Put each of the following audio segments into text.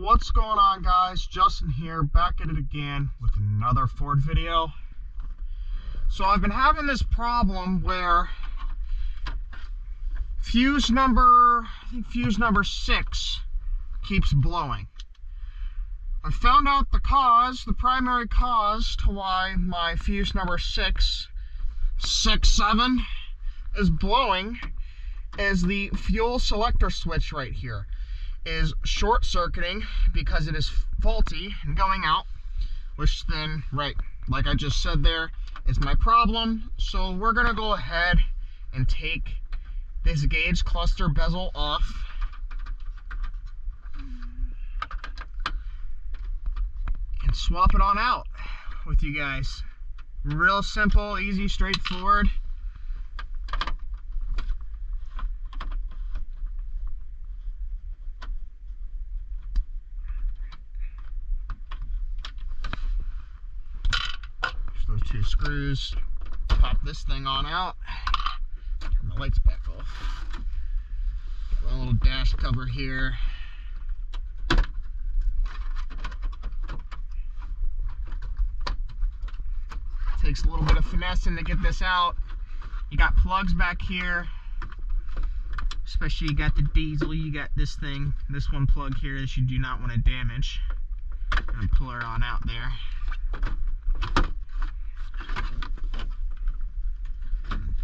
What's going on, guys? Justin here, back at it again with another Ford video. So I've been having this problem where fuse number 6 keeps blowing. I found out the primary cause to why my fuse number 7 is blowing is the fuel selector switch right here is short circuiting because it is faulty and going out, which then, right, like I just said there, is my problem. So we're gonna go ahead and take this gauge cluster bezel off and swap it on out with you guys. Real simple, easy, straightforward. Those 2 screws, pop this thing on out, turn the lights back off. Got a little dash cover here. Takes a little bit of finessing to get this out. You got plugs back here, especially you got the diesel, you got this thing, this one plug here that you do not want to damage. And pull her on out there.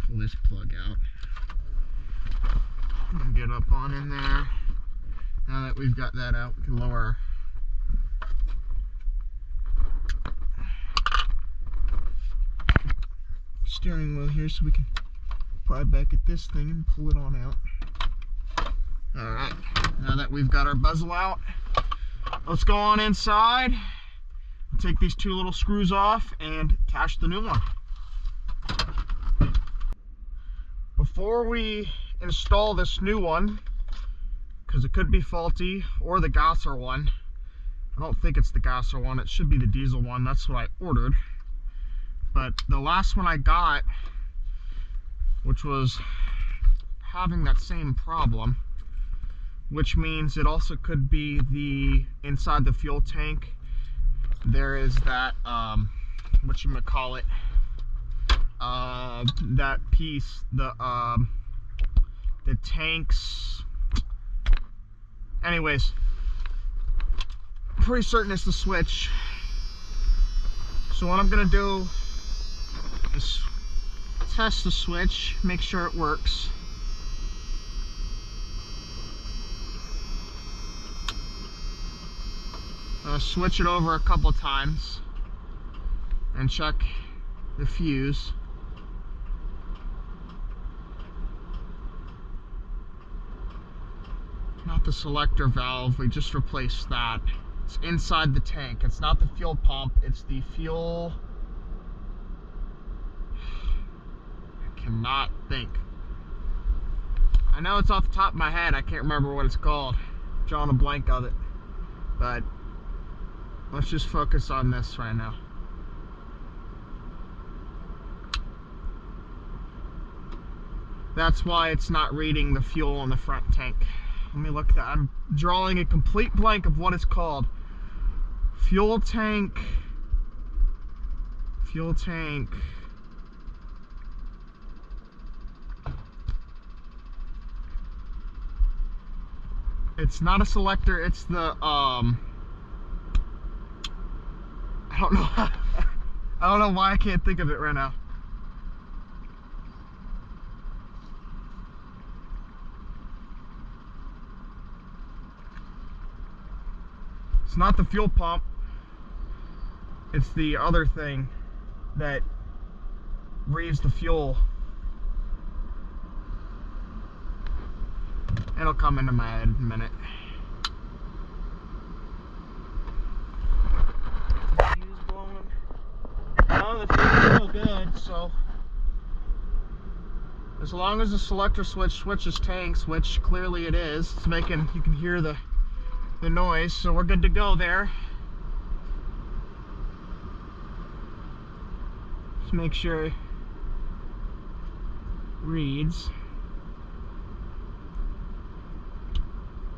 Pull this plug out and get up on in there. Now that we've got that out, we can lower steering wheel here so we can pry back at this thing and pull it on out. Alright, now that we've got our bezel out, let's go on inside, take these 2 little screws off and attach the new one. Before we install this new one, because it could be faulty, or the gasser one, I don't think it's the gasser one, it should be the diesel one, that's what I ordered. But the last one I got, which was having that same problem, which means it also could be the inside the fuel tank, there is that, whatchamacallit, that piece, the tanks, anyways, pretty certain it's the switch. So what I'm gonna do is test the switch, make sure it works. Switch it over a couple times and check the fuse. Not the selector valve, we just replaced that. It's inside the tank. It's not the fuel pump, it's the fuel. I cannot think. I know it's off the top of my head, I can't remember what it's called. Drawing a blank of it. But let's just focus on this right now. That's why it's not reading the fuel on the front tank. Let me look at that. I'm drawing a complete blank of what it's called. Fuel tank. Fuel tank. It's not a selector, it's the I don't know. I don't know why I can't think of it right now. It's not the fuel pump. It's the other thing that reads the fuel. It'll come into my head in a minute. Oh, the fuel's still good, so as long as the selector switch switches tanks, which clearly it is, it's making, you can hear the noise, so we're good to go there. Just make sure it reads.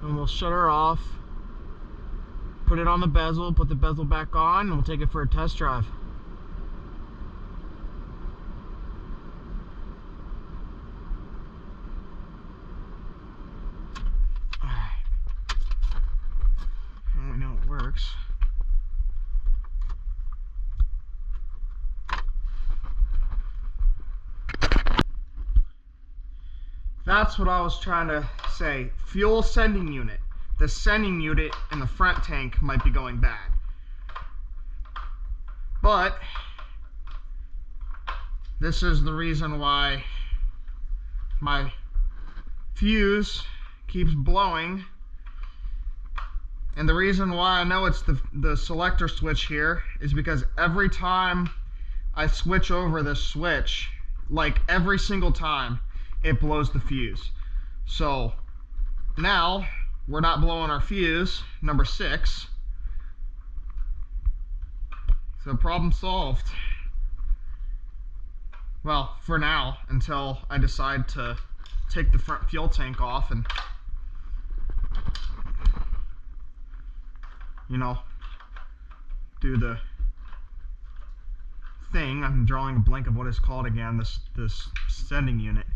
And we'll shut her off. put it on the bezel, put the bezel back on, and we'll take it for a test drive. Alright. Now we know it works. That's what I was trying to say. Fuel sending unit. The sending unit in the front tank might be going bad. But this is the reason why my fuse keeps blowing. And the reason why I know it's the selector switch here is because every time I switch over this switch, like every single time, it blows the fuse. So now we're not blowing our fuse, number 6. So problem solved. Well, for now, until I decide to take the front fuel tank off and, you know, do the thing. I'm drawing a blank of what it's called again, this sending unit.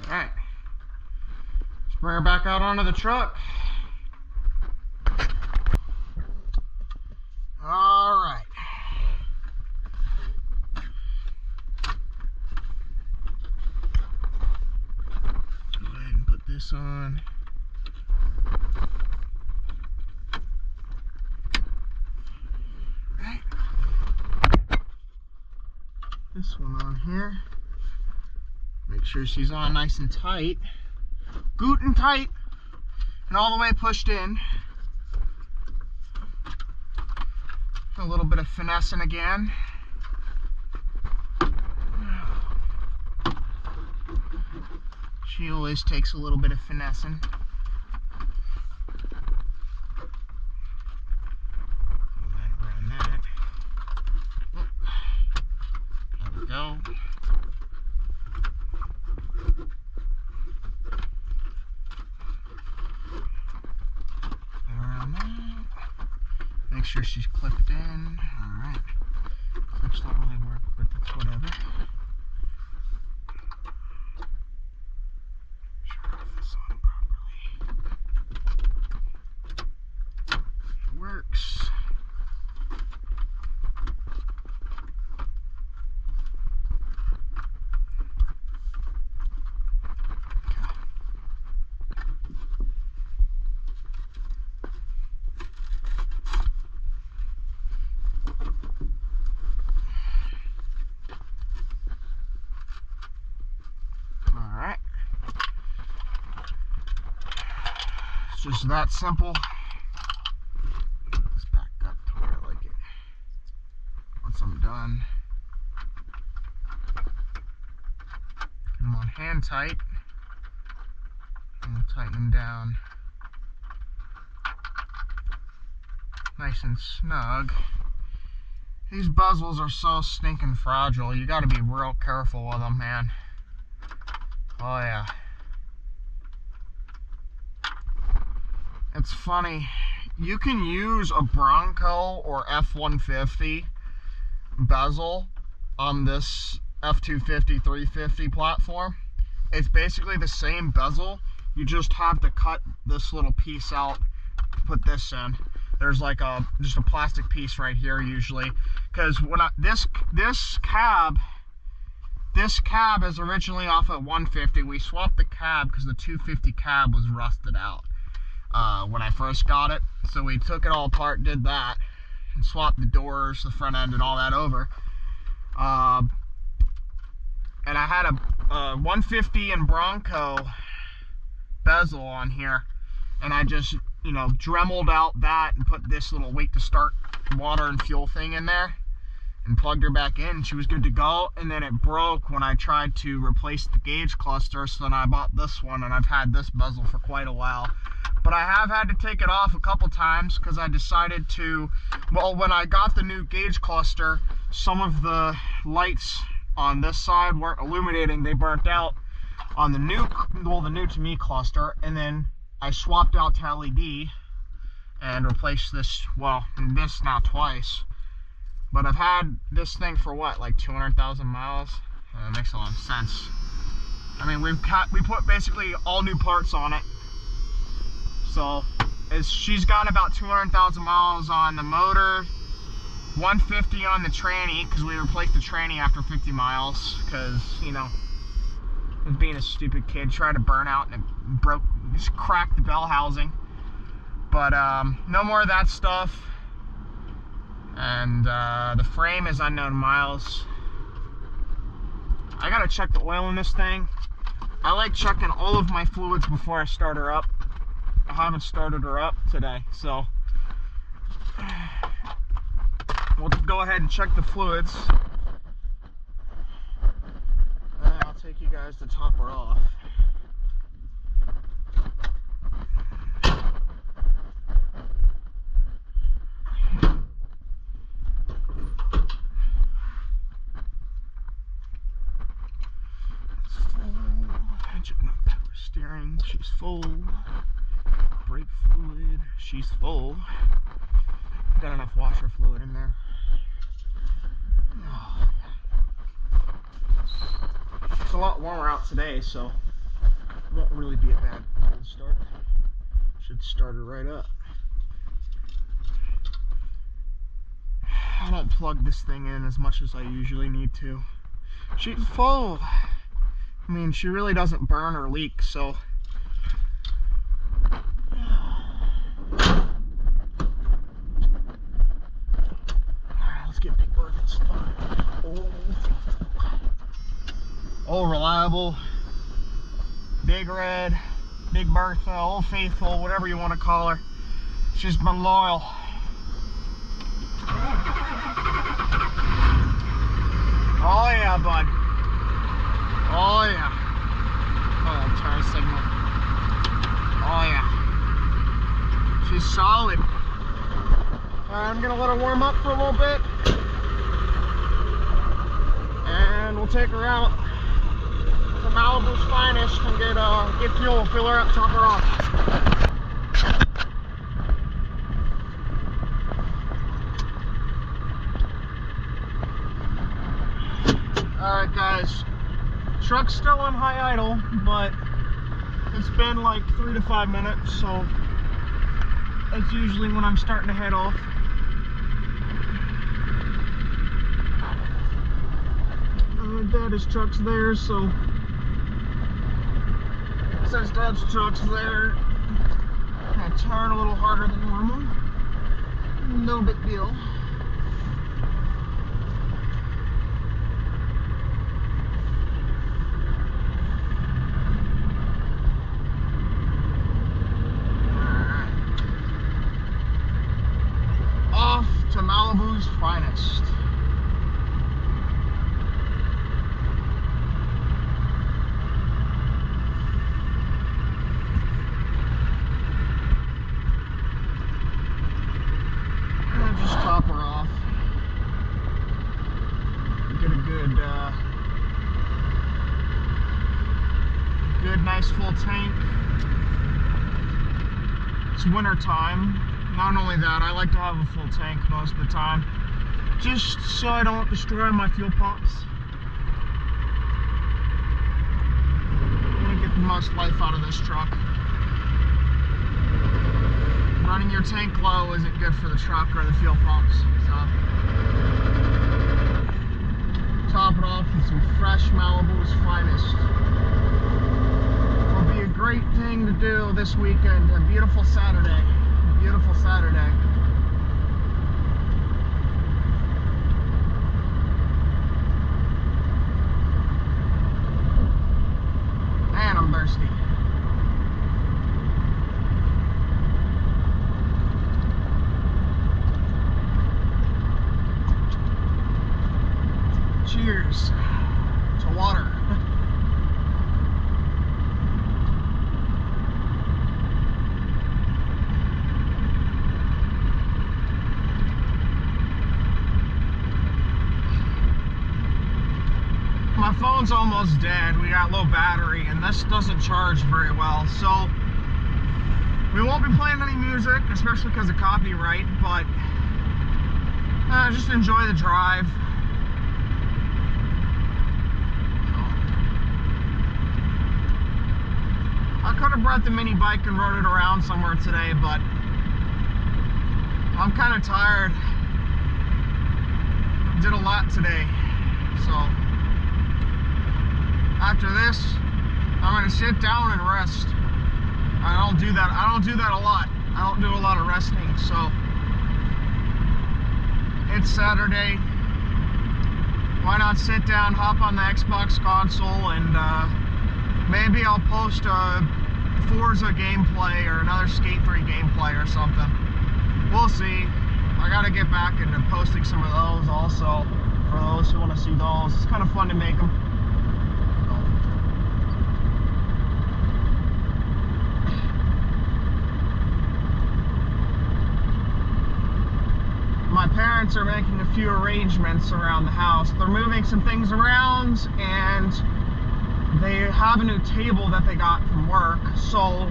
Alright, let's bring her back out onto the truck. Alright. Go ahead and put this on. Alright. This one on here. Make sure she's on nice and tight. Good and tight. And all the way pushed in. A little bit of finessing again. She always takes a little bit of finessing. Around that. There we go. Make sure she's clipped in. Alright. Clips don't really work, but that's whatever. Sure, if this on properly. It works. Just that simple. Get this back up to where I like it. Once I'm done, I'm on hand tight, and we'll tighten them down nice and snug. These bezels are so stinking fragile. You got to be real careful with them, man. Oh yeah. It's funny, you can use a Bronco or F-150 bezel on this F250 350 platform. It's basically the same bezel. You just have to cut this little piece out to put this in. There's like just a plastic piece right here usually, because when this cab is originally off at 150. We swapped the cab because the 250 cab was rusted out when I first got it. So we took it all apart, did that, and swapped the doors, the front end, and all that over. And I had a 150 and Bronco bezel on here, and I just, you know, dremeled out that and put this little wait to start water and fuel thing in there and plugged her back in. She was good to go, and then it broke when I tried to replace the gauge cluster, so then I bought this one, and I've had this bezel for quite a while. But I have had to take it off a couple times because I decided to, well, when I got the new gauge cluster, some of the lights on this side weren't illuminating. They burnt out on the new, well, the new to me cluster, and then I swapped out to LED and replaced this, well, this now twice. But I've had this thing for what, like 200,000 miles? It makes a lot of sense. I mean, we put basically all new parts on it. So she's got about 200,000 miles on the motor, 150 on the tranny, because we replaced the tranny after 50 miles, because, you know, being a stupid kid, tried to burn out and it just cracked the bell housing. But no more of that stuff. And the frame is unknown miles. I gotta check the oil in this thing. I like checking all of my fluids before I start her up. I haven't started her up today, so we'll go ahead and check the fluids. And I'll take you guys to top her off. Power steering, she's full. Brake fluid, she's full. Got enough washer fluid in there. Oh. It's a lot warmer out today, so it won't really be a bad cold start. Should start her right up. I don't plug this thing in as much as I usually need to. She's full. I mean, she really doesn't burn or leak, so. Alright, let's get Big Bertha started. Old Reliable, Big Red, Big Bertha, Old Faithful, whatever you want to call her. She's been loyal. Oh yeah, bud. Oh yeah. Oh, turn signal. Oh yeah. She's solid. I'm gonna let her warm up for a little bit, and we'll take her out to Malibu's finest and get fuel, fill her up, top her off. Alright guys, truck's still on high idle, but it's been like 3 to 5 minutes, so that's usually when I'm starting to head off. Dad's truck's there, so since Dad's truck's there, I turn a little harder than normal. No big deal. Off to Malibu's finest. Just top her off. Get a good nice full tank. It's winter time. Not only that, I like to have a full tank most of the time. just so I don't destroy my fuel pumps. I'm gonna get the most life out of this truck. Running your tank low isn't good for the truck or the fuel pumps. So top it off with some fresh Malibu's finest. Will be a great thing to do this weekend. A beautiful Saturday. A beautiful Saturday. Man, I'm thirsty. Cheers to water. My phone's almost dead. We got low battery and this doesn't charge very well, so we won't be playing any music, especially because of copyright, but just enjoy the drive. I could have brought the mini bike and rode it around somewhere today, but I'm kind of tired. Did a lot today, so after this, I'm gonna sit down and rest. I don't do that a lot. I don't do a lot of resting, so it's Saturday. Why not sit down, hop on the Xbox console, and maybe I'll post a Forza gameplay or another Skate 3 gameplay or something. We'll see. I gotta get back into posting some of those also for those who want to see those. It's kind of fun to make them. My parents are making a few arrangements around the house. They're moving some things around, and they have a new table that they got from work. So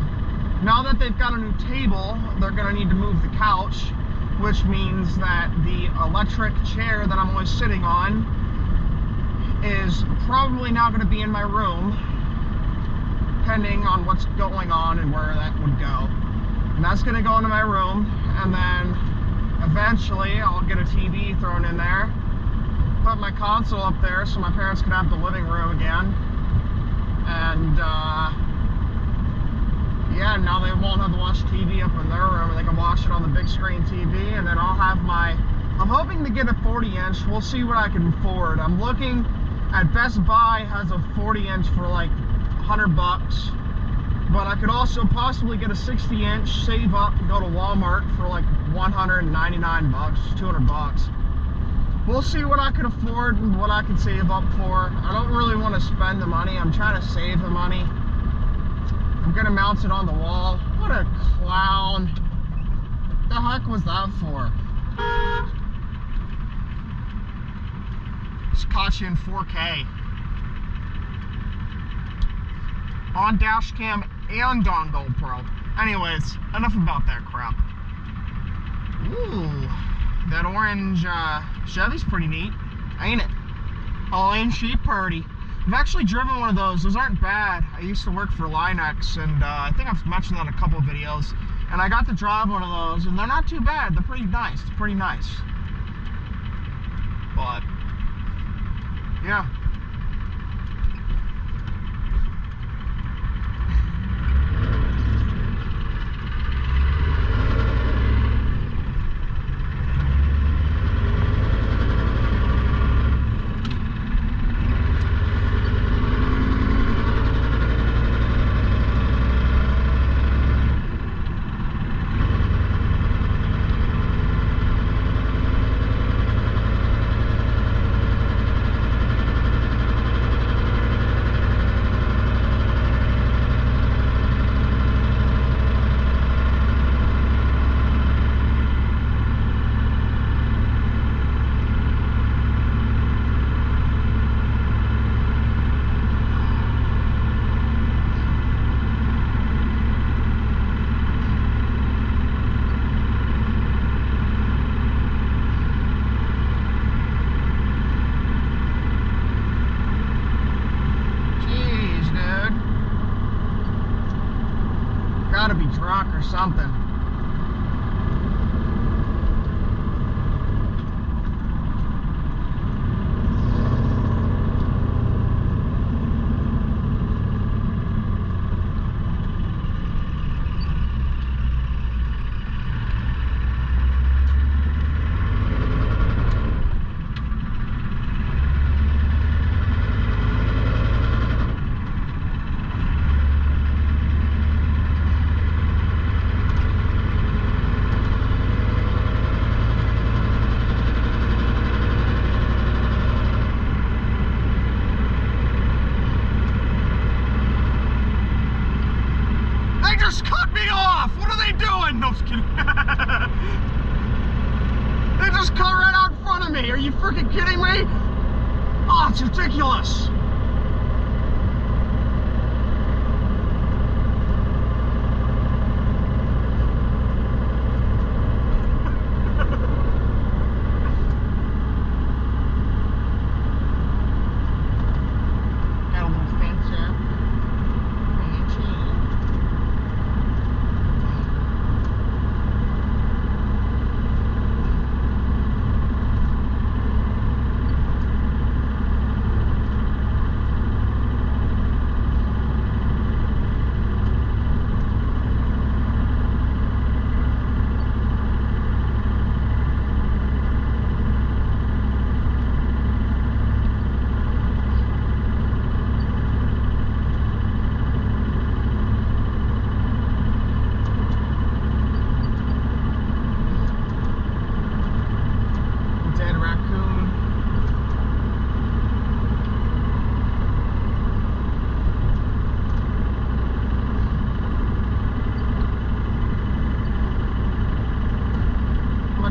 now that they've got a new table, they're gonna need to move the couch, which means that the electric chair that I'm always sitting on is probably not gonna be in my room, depending on what's going on and where that would go. And that's gonna go into my room, and then eventually I'll get a TV thrown in there, put my console up there so my parents can have the living room again. And yeah, now they won't have to watch TV up in their room. They can watch it on the big screen TV, and then I'll have I'm hoping to get a 40-inch. We'll see what I can afford. I'm looking at Best Buy has a 40-inch for like $100, but I could also possibly get a 60-inch, save up, and go to Walmart for like $199, $200. We'll see what I can afford and what I can save up for. I don't really want to spend the money. I'm trying to save the money. I'm going to mount it on the wall. What a clown. What the heck was that for? Just caught you in 4K. On dash cam and on GoPro. Anyways, enough about that crap. Ooh. That orange Chevy's pretty neat, ain't it? Oh, ain't she pretty? I've actually driven one of those. Those aren't bad. I used to work for Linux, and I think I've mentioned that in a couple of videos. And I got to drive one of those, and they're not too bad. They're pretty nice. It's pretty nice. But, yeah. again. No, just kidding. They just cut right out in front of me. Are you freaking kidding me? Oh, it's ridiculous.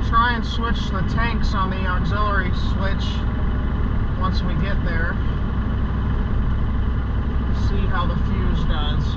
Try and switch the tanks on the auxiliary switch once we get there. See how the fuse does.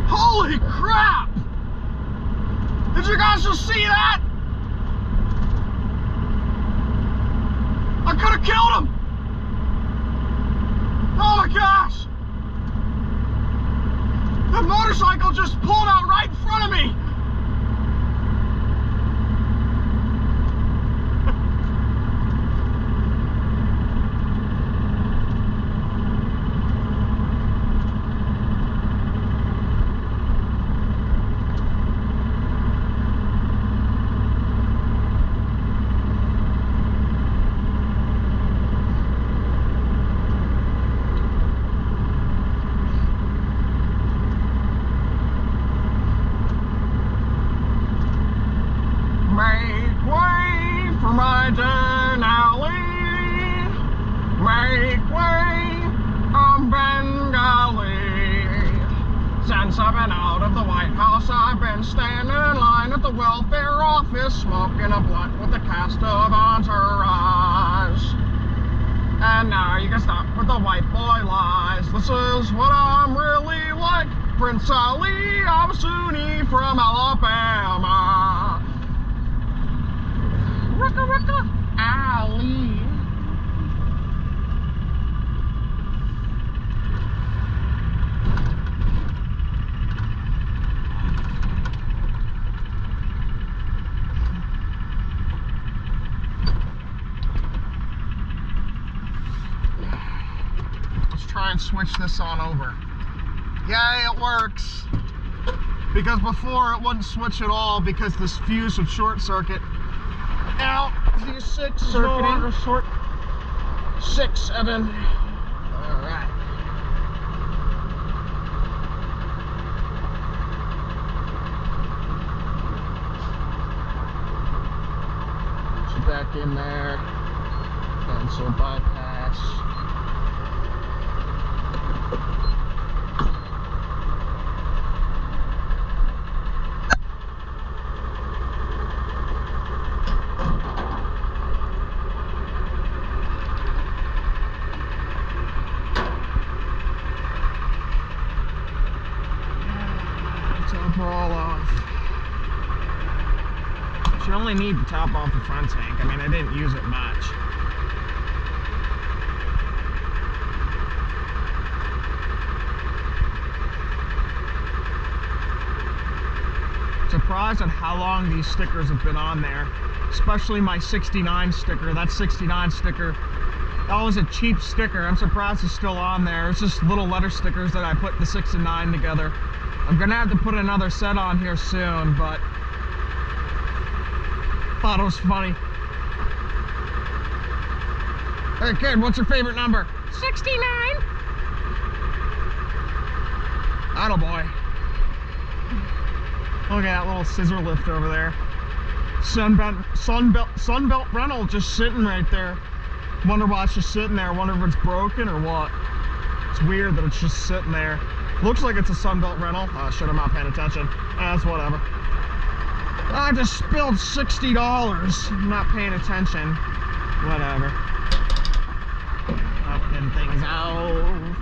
Holy crap! Did you guys just see that? I could have killed him! Oh my gosh! The motorcycle just pulled out right in front of me! Make way for my Denali. Make way, I'm Bengali. Since I've been out of the White House, I've been standing in line at the welfare office, smoking a blunt with the cast of Entourage. And now you can stop with the white boy lies. This is what I'm really like. Prince Ali, I'm Sunni from Alabama. Ricka Ricka Ali. Let's try and switch this on over. Yeah, it works. Because before it wouldn't switch at all because this fuse would short circuit. Now, V6 is no longer short. 6, 7. Alright. Put you back in there. Cancel bypass. Top her all off. You only need to top off the front tank. I mean, I didn't use it much. Surprised at how long these stickers have been on there, especially my 69 sticker. That 69 sticker, that was a cheap sticker. I'm surprised it's still on there. It's just little letter stickers that I put the 6 and 9 together. I'm gonna have to put another set on here soon, but thought it was funny. Hey kid, what's your favorite number? 69. Attaboy. Look at that little scissor lift over there. Sunbelt rental just sitting right there. Wonder why it's just sitting there. Wonder if it's broken or what. It's weird that it's just sitting there. Looks like it's a Sunbelt rental. Shit, I'm not paying attention. That's whatever. I just spilled $60. I'm not paying attention. Whatever. Popping things out.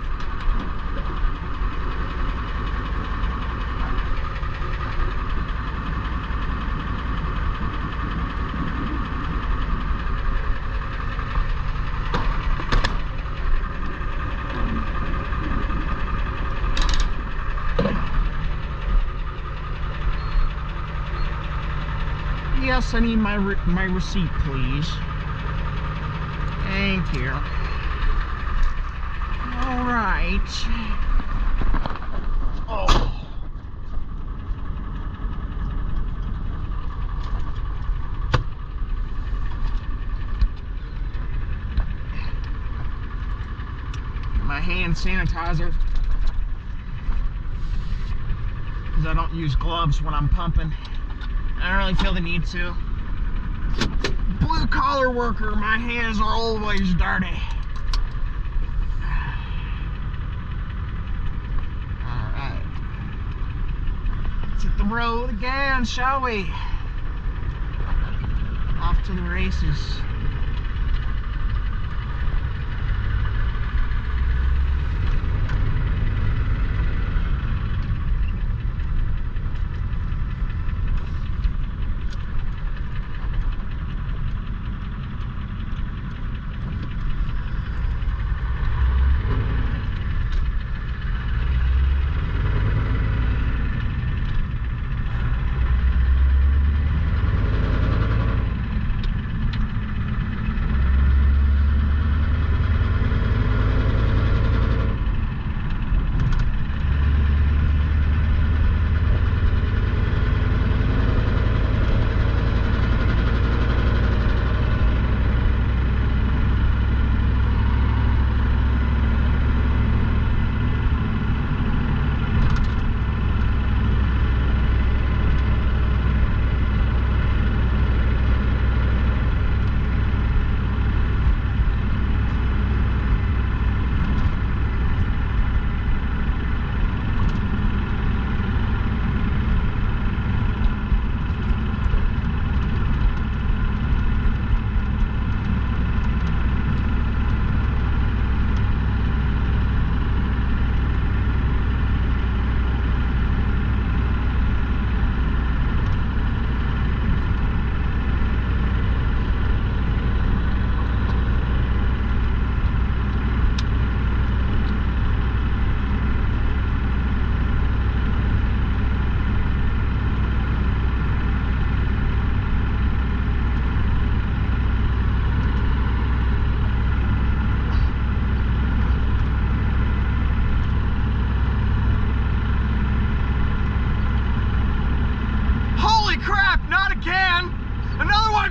Yes, I need my receipt, please. Thank you. All right. Oh. My hand sanitizer, because I don't use gloves when I'm pumping. I don't really feel the need to. Blue collar worker, my hands are always dirty. Alright. Let's hit the road again, shall we? Off to the races.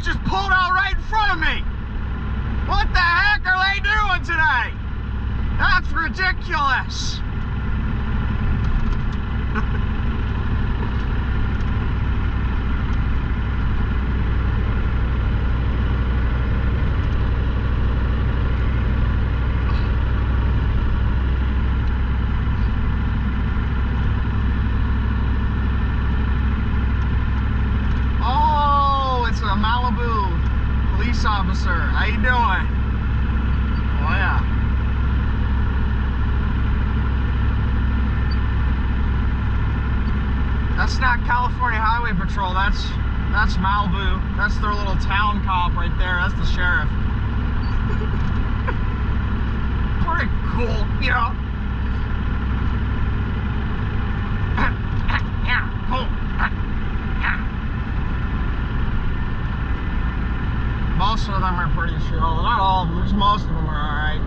Just pulled out right in front of me. What the heck are they doing today? That's ridiculous. Officer, how you doing? Oh yeah. That's not California Highway Patrol, that's Malibu. That's their little town cop right there. That's the sheriff. Pretty cool, you know. Yeah, cool. Most of them are pretty chill. Not all of them, just most of them are alright.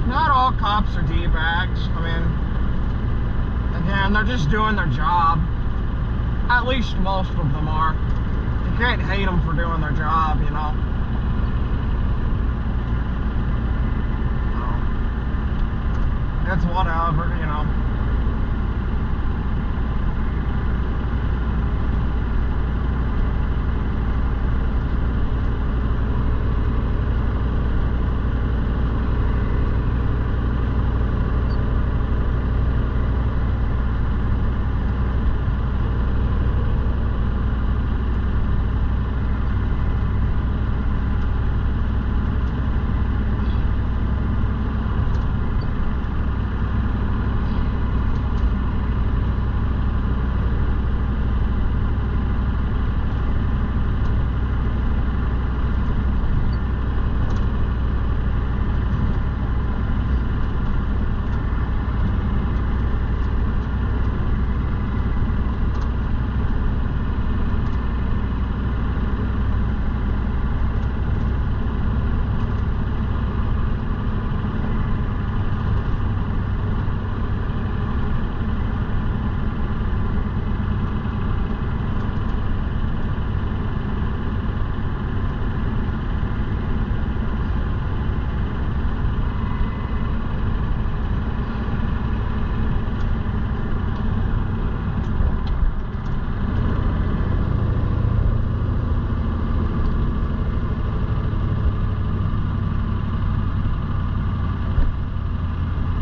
Not all cops are D-bags. I mean, again, they're just doing their job. At least most of them are. You can't hate them for doing their job, you know. It's whatever, you know.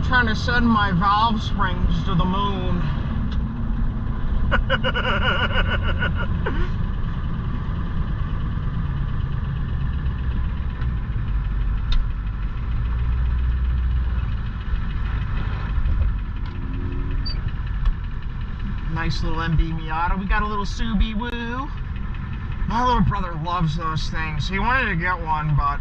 Trying to send my valve springs to the moon. Nice little MB Miata. We got a little Subi-woo. My little brother loves those things. He wanted to get one, but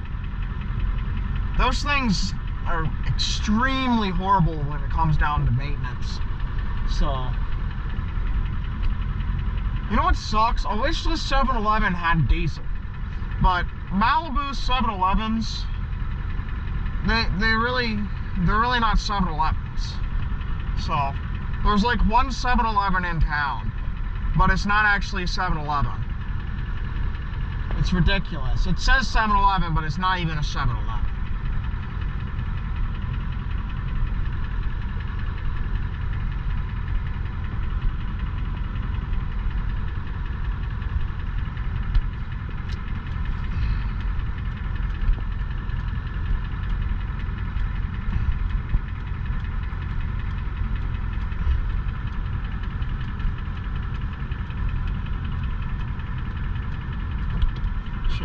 those things are extremely horrible when it comes down to maintenance. So, you know what sucks? I wish this 7-Eleven had diesel, but Malibu 7-Elevens, they're really not 7-Elevens. So, there's like one 7-Eleven in town, but it's not actually a 7-Eleven. It's ridiculous. It says 7-Eleven, but it's not even a 7-Eleven.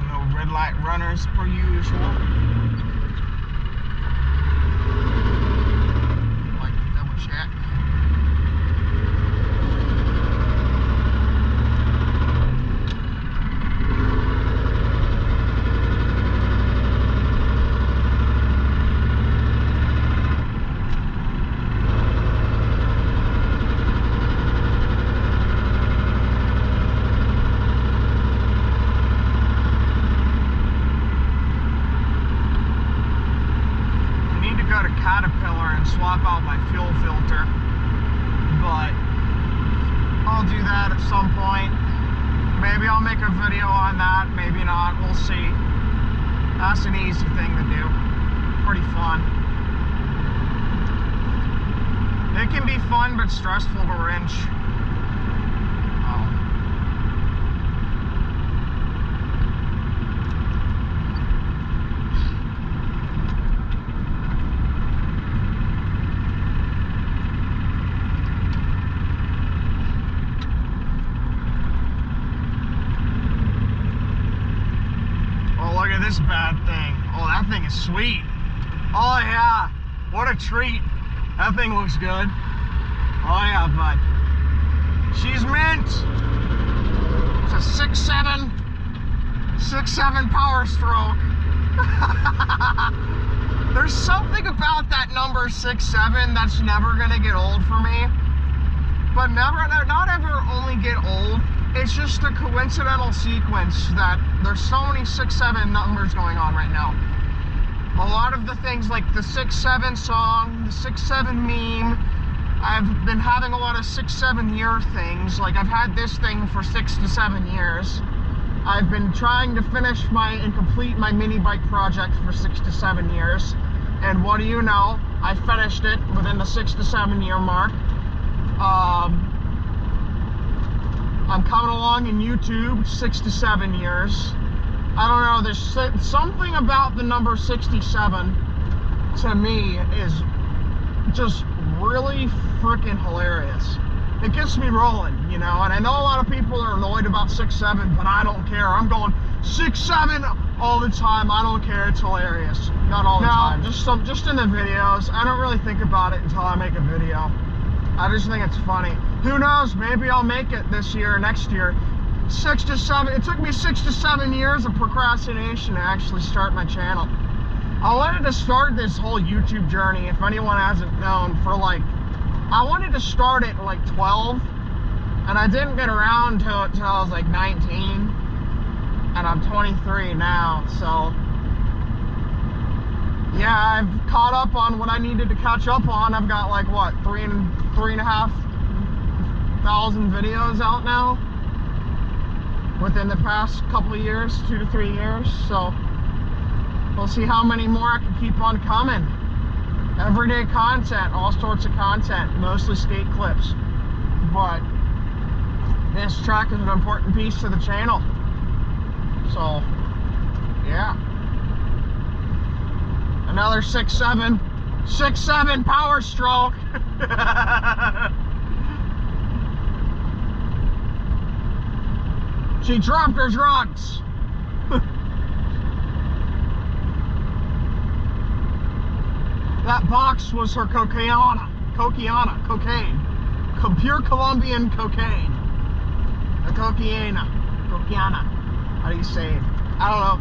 No red light runners per usual. Like to double check. Swap out my fuel filter, but I'll do that at some point. Maybe I'll make a video on that, maybe not, we'll see. That's an easy thing to do. Pretty fun. It can be fun but stressful to wrench. This bad thing. Oh, that thing is sweet. Oh yeah, what a treat. That thing looks good. Oh yeah, bud. She's mint. It's a 6'7" power stroke. There's something about that number 6'7" that's never gonna get old for me. But not ever only get old. It's just a coincidental sequence that there's so many 6'7" numbers going on right now. A lot of the things like the 6'7" song, the 6'7" meme. I've been having a lot of 6-7 year things. Like I've had this thing for 6 to 7 years. I've been trying to finish and complete my mini bike project for 6 to 7 years. And what do you know? I finished it within the 6 to 7 year mark. I'm coming along in YouTube 6 to 7 years. I don't know, there's something about the number 67 to me is just really freaking hilarious. It gets me rolling, you know, and I know a lot of people are annoyed about 6'7", but I don't care. I'm going 6'7" all the time. I don't care. It's hilarious. Not all the time. Just in the videos. I don't really think about it until I make a video. I just think it's funny. Who knows? Maybe I'll make it this year or next year. 6 to 7. It took me 6 to 7 years of procrastination to actually start my channel. I wanted to start this whole YouTube journey, if anyone hasn't known, for like, I wanted to start it at like 12, and I didn't get around to it till I was like 19, and I'm 23 now, so yeah, I've caught up on what I needed to catch up on. I've got like, what, 3,500 videos out now within the past couple of years, 2 to 3 years, so we'll see how many more I can keep on coming. Everyday content, all sorts of content, mostly skate clips. But this track is an important piece to the channel. So, yeah. Another 6'7" power stroke. She dropped her drugs. That box was her cocaine. Pure Colombian cocaine. The cocaine. How do you say it? I don't know.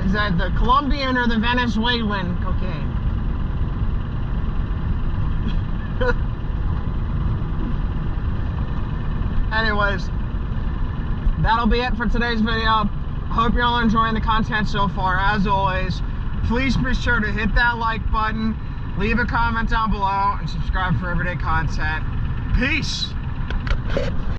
Is that the Colombian or the Venezuelan cocaine? Anyways, that'll be it for today's video. I hope you're all enjoying the content so far. As always, please be sure to hit that like button, leave a comment down below, and subscribe for everyday content. Peace!